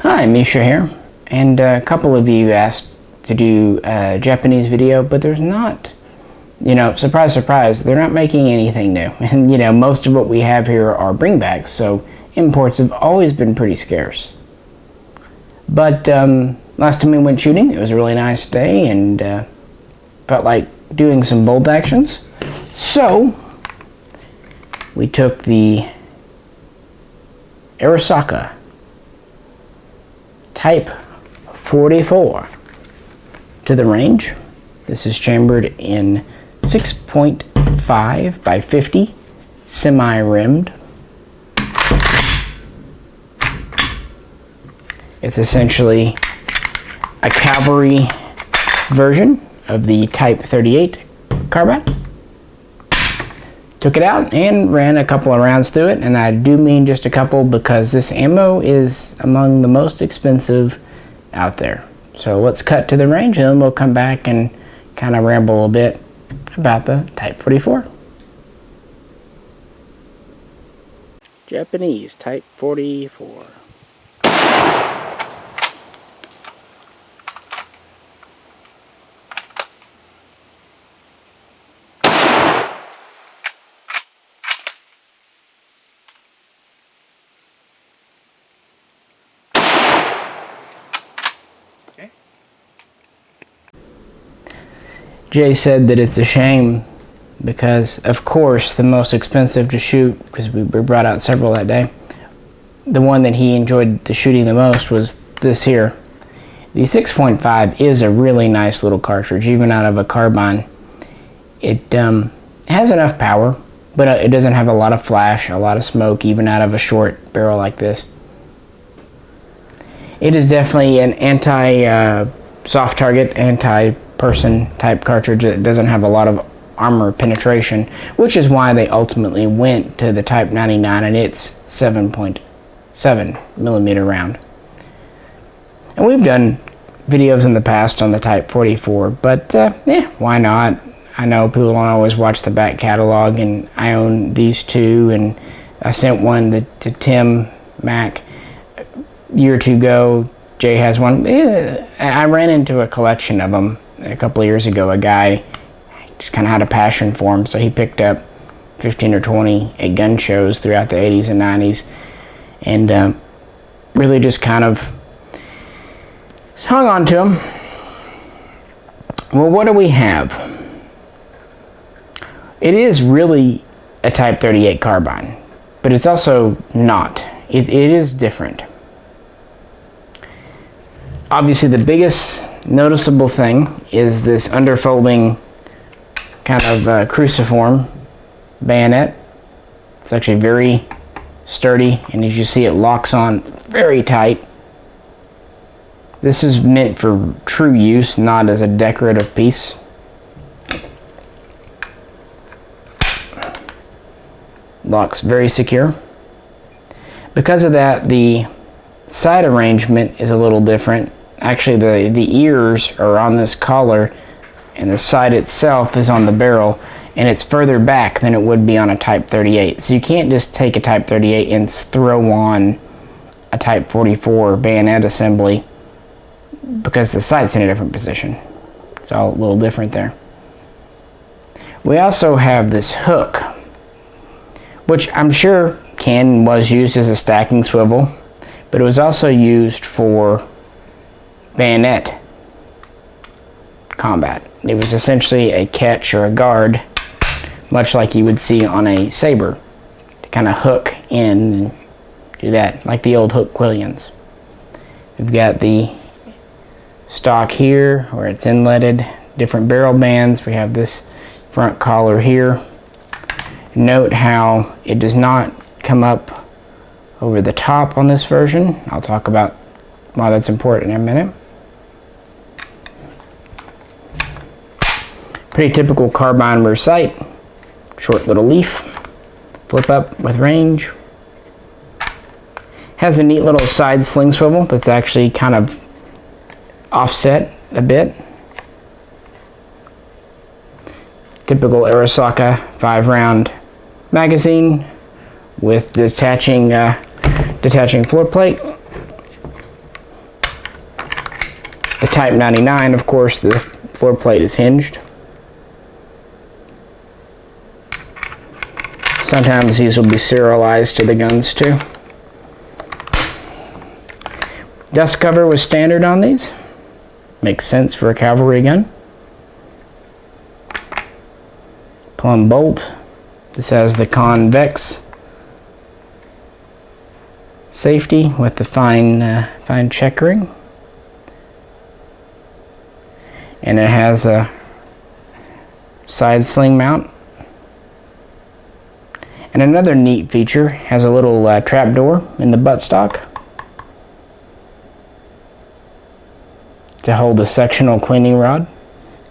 Hi, Misha here, and a couple of you asked to do a Japanese video, but there's not, surprise, surprise, they're not making anything new. And, most of what we have here are bringbacks, so imports have always been pretty scarce. But last time we went shooting, it was a really nice day, and felt like doing some bolt actions. So, we took the Arisaka Type 44 to the range. This is chambered in 6.5 by 50, semi-rimmed. It's essentially a cavalry version of the Type 38 carbine. Took it out and ran a couple of rounds through it, and I do mean just a couple because this ammo is among the most expensive out there. So let's cut to the range and then we'll come back and kind of ramble a bit about the Type 44. Japanese Type 44. Jay said that it's a shame because, of course, the most expensive to shoot, because we brought out several that day, the one that he enjoyed the shooting the most was this here. The 6.5 is a really nice little cartridge, even out of a carbine. It has enough power, but it doesn't have a lot of flash, a lot of smoke, even out of a short barrel like this. It is definitely an anti-soft target, anti-person type cartridge that doesn't have a lot of armor penetration, which is why they ultimately went to the Type 99 and its 7.7 millimeter round. And we've done videos in the past on the Type 44, but yeah, why not? I know people don't always watch the back catalog, and I own these two, and I sent one to Tim Mack a year or two ago. Jay has one. I ran into a collection of them a couple of years ago. A guy just kind of had a passion for them, so he picked up 15 or 20 at gun shows throughout the 80s and 90s, and really just kind of hung on to them. Well, what do we have? It is really a Type 38 carbine, but it's also not. It is different. Obviously, the biggest noticeable thing is this underfolding kind of cruciform bayonet. It's actually very sturdy, and as you see, it locks on very tight. This is meant for true use, not as a decorative piece. Locks very secure. Because of that, the side arrangement is a little different. Actually, the ears are on this collar, and the side itself is on the barrel, and it's further back than it would be on a Type 38. So you can't just take a Type 38 and throw on a Type 44 bayonet assembly because the sight's in a different position. It's all a little different there. We also have this hook, which I'm sure was used as a stacking swivel, but it was also used for bayonet combat. It was essentially a catch or a guard, much like you would see on a saber, to kind of hook in and do that, like the old hook quillions. We've got the stock here where it's inletted, different barrel bands. We have this front collar here. Note how it does not come up over the top on this version. I'll talk about why that's important in a minute. Pretty typical carbine rear sight. Short little leaf. Flip up with range. Has a neat little side sling swivel that's actually kind of offset a bit. Typical Arisaka 5-round magazine with detaching floor plate. The Type 99, of course, the floor plate is hinged. Sometimes these will be serialized to the guns too. Dust cover was standard on these. Makes sense for a cavalry gun. Plumb bolt. This has the convex safety with the fine checkering. And it has a side sling mount. And another neat feature has a little trap door in the buttstock to hold the sectional cleaning rod,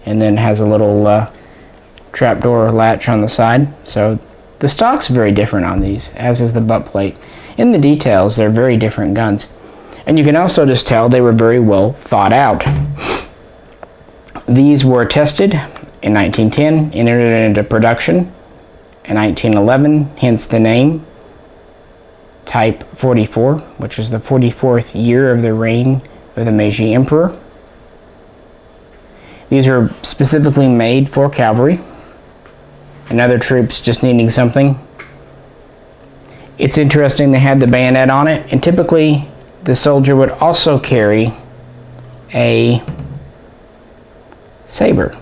and then has a little trapdoor latch on the side. So the stock's very different on these, as is the butt plate. In the details, they're very different guns. And you can also just tell they were very well thought out. These were tested in 1910, entered into production in 1911, hence the name Type 44, which was the 44th year of the reign of the Meiji Emperor. These are specifically made for cavalry and other troops just needing something. It's interesting they had the bayonet on it, and typically the soldier would also carry a saber.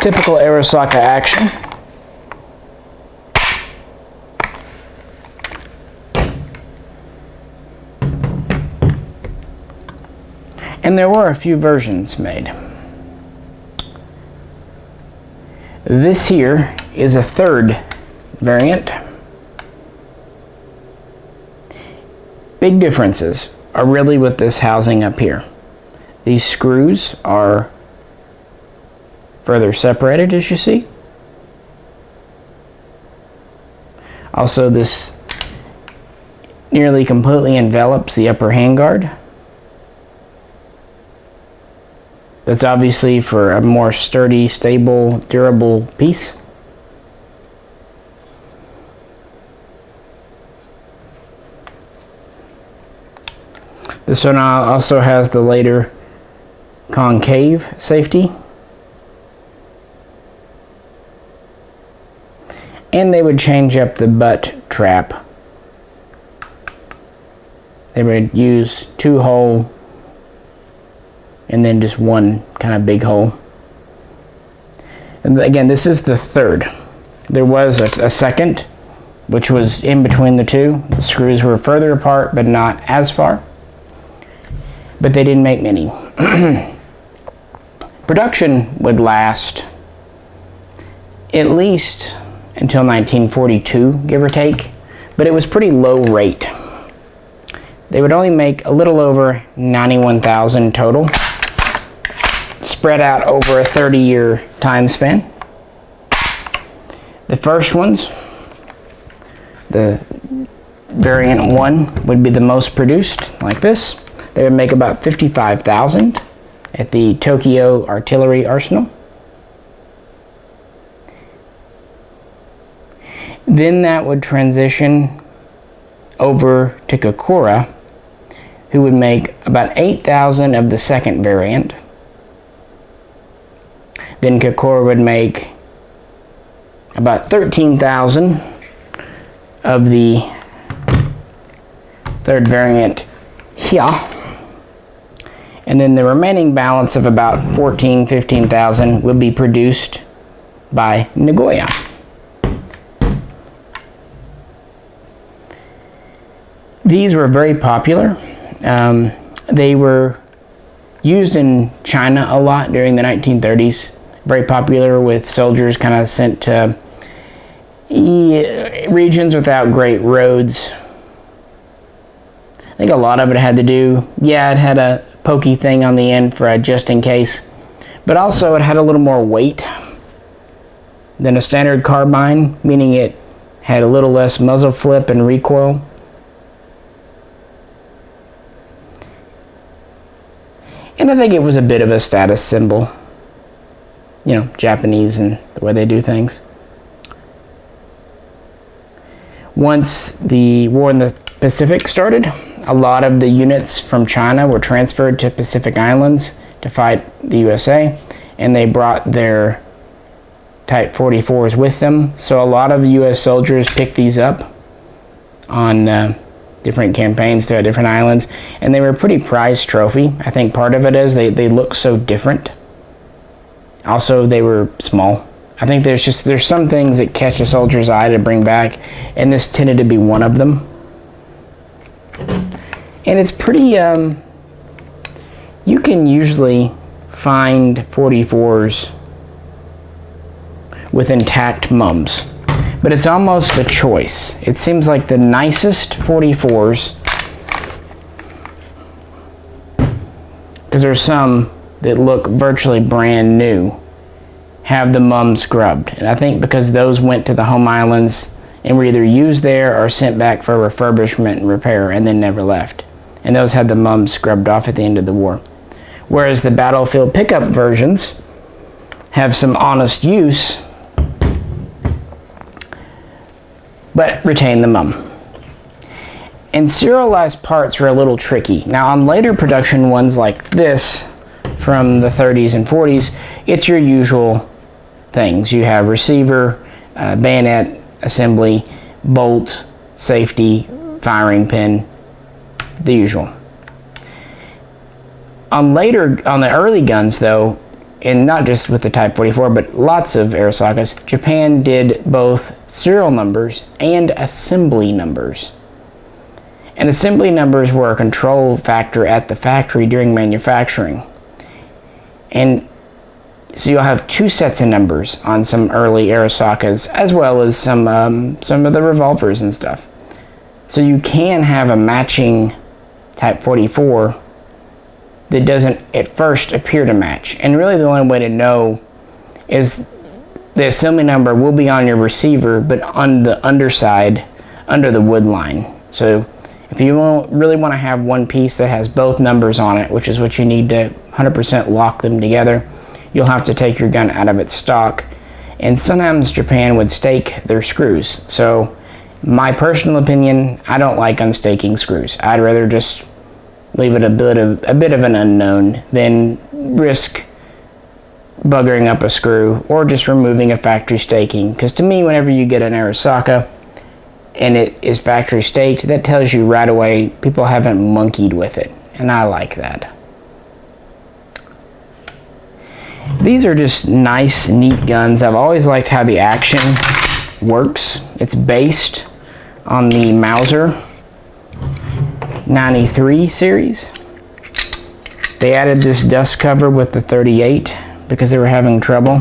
Typical Arisaka action. And there were a few versions made. This here is a third variant. Big differences are really with this housing up here. These screws are further separated, as you see. Also, this nearly completely envelops the upper handguard. That's obviously for a more sturdy, stable, durable piece. This one also has the later concave safety. And they would change up the butt trap. They would use 2 hole and then just one kind of big hole. And again, this is the third. There was a second, which was in between the two. The screws were further apart, but not as far. But they didn't make many. Production would last at least until 1942, give or take, but it was pretty low rate. They would only make a little over 91,000 total, spread out over a 30-year time span. The first ones, the variant 1 would be the most produced, like this. They would make about 55,000 at the Tokyo Artillery Arsenal. Then that would transition over to Kokura, who would make about 8,000 of the second variant. Then Kokura would make about 13,000 of the third variant here. And then the remaining balance of about 15,000 would be produced by Nagoya. These were very popular. They were used in China a lot during the 1930s. Very popular with soldiers kind of sent to regions without great roads. I think a lot of it had to do, it had a pokey thing on the end for a just in case, but also it had a little more weight than a standard carbine, meaning it had a little less muzzle flip and recoil. And I think it was a bit of a status symbol. You know, Japanese and the way they do things. Once the war in the Pacific started, a lot of the units from China were transferred to Pacific Islands to fight the USA, and they brought their Type 44s with them. So a lot of US soldiers picked these up on different campaigns throughout different islands, and they were a pretty prized trophy. I think part of it is they look so different. Also, they were small. I think there's some things that catch a soldier's eye to bring back, and this tended to be one of them. And it's pretty, you can usually find 44s with intact mums, but it's almost a choice. It seems like the nicest 44s, because there's some that look virtually brand new, have the mums scrubbed. And I think because those went to the home islands and were either used there or sent back for refurbishment and repair and then never left. And those had the mums scrubbed off at the end of the war. Whereas the battlefield pickup versions have some honest use, but retain the mum. And serialized parts are a little tricky. Now on later production ones like this from the 30s and 40s, it's your usual things. You have receiver, bayonet, assembly, bolt, safety, firing pin, the usual. On the early guns though, and not just with the Type 44, but lots of Arisakas, Japan did both serial numbers and assembly numbers. And assembly numbers were a control factor at the factory during manufacturing. And so you'll have two sets of numbers on some early Arisakas, as well as some of the revolvers and stuff. So you can have a matching Type 44 that doesn't at first appear to match. And really the only way to know is the assembly number will be on your receiver, but on the underside, under the wood line. So if you really want to have one piece that has both numbers on it, which is what you need to 100% lock them together, you'll have to take your gun out of its stock. And sometimes Japan would stake their screws. So my personal opinion, I don't like unstaking screws. I'd rather just leave it a bit of an unknown than risk buggering up a screw or just removing a factory staking. Because to me, whenever you get an Arisaka and it is factory staked, that tells you right away people haven't monkeyed with it, and I like that. These are just nice, neat guns. I've always liked how the action works. It's based on the Mauser 93 series. They added this dust cover with the 38 because they were having trouble,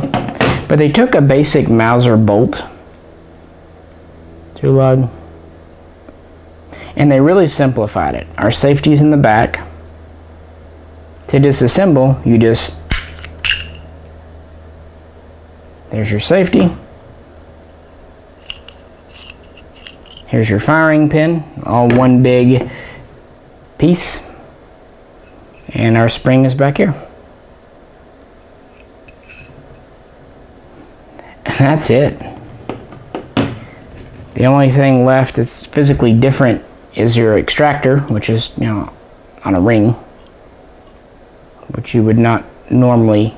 but they took a basic Mauser bolt, lug, and they really simplified it. Our safety's in the back. To disassemble, you just, there's your safety, here's your firing pin, all one big piece, and our spring is back here. And that's it. The only thing left that's physically different is your extractor, which is, on a ring, which you would not normally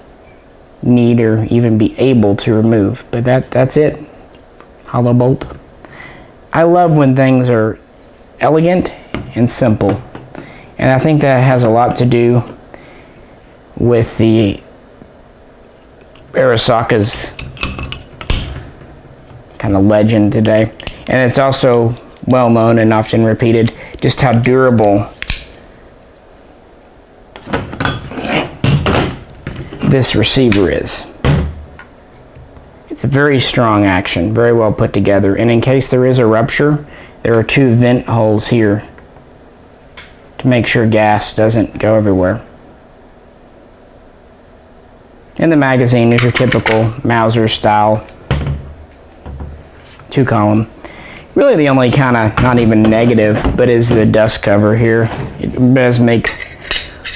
need or even be able to remove. But that's it. Hollow bolt. I love when things are elegant and simple. And I think that has a lot to do with the Arisaka's kind of legend today. And it's also well known and often repeated just how durable this receiver is. It's a very strong action, very well put together, and in case there is a rupture, there are two vent holes here to make sure gas doesn't go everywhere. And the magazine is your typical Mauser style 2-column. Really the only kind of, not even negative, but is the dust cover here. It does make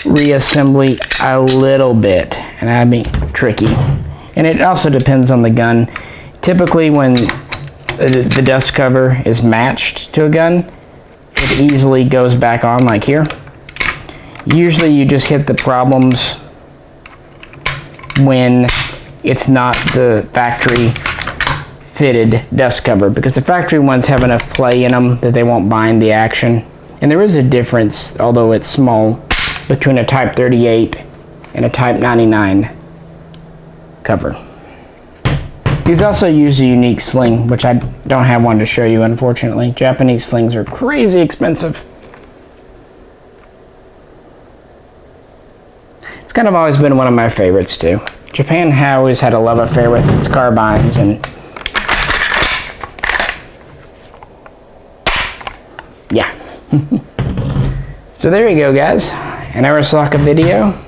reassembly a little bit, and that'd be tricky. And it also depends on the gun. Typically when the dust cover is matched to a gun, it easily goes back on like here. Usually you just hit the problems when it's not the factory fitted dust cover, because the factory ones have enough play in them that they won't bind the action. And there is a difference, although it's small, between a Type 38 and a Type 99 cover. These also use a unique sling, which I don't have one to show you, unfortunately. Japanese slings are crazy expensive. It's kind of always been one of my favorites too. Japan always had a love affair with its carbines, and yeah. So there you go, guys. An Arisaka video,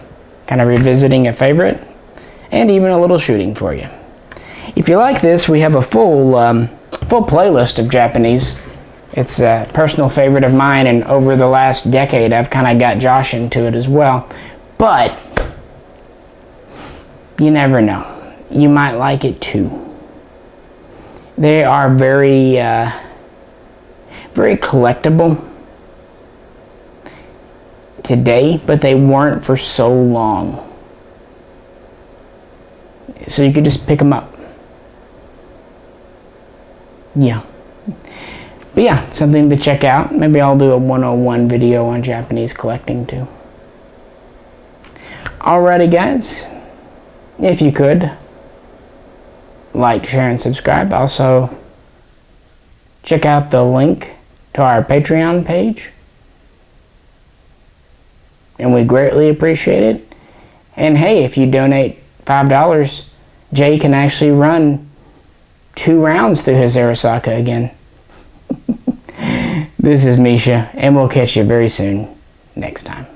kind of revisiting a favorite, and even a little shooting for you. If you like this, we have a full playlist of Japanese. It's a personal favorite of mine, and over the last decade, I've kind of got Josh into it as well. But you never know. You might like it too. They are very, very collectible today, but they weren't for so long. So you could just pick them up. Yeah. But yeah, something to check out. Maybe I'll do a 101 video on Japanese collecting too. Alrighty, guys. If you could, like, share, and subscribe. Also, check out the link to our Patreon page. And we greatly appreciate it. And hey, if you donate $5, Jay can actually run 2 rounds through his Arisaka again. This is Misha, and we'll catch you very soon next time.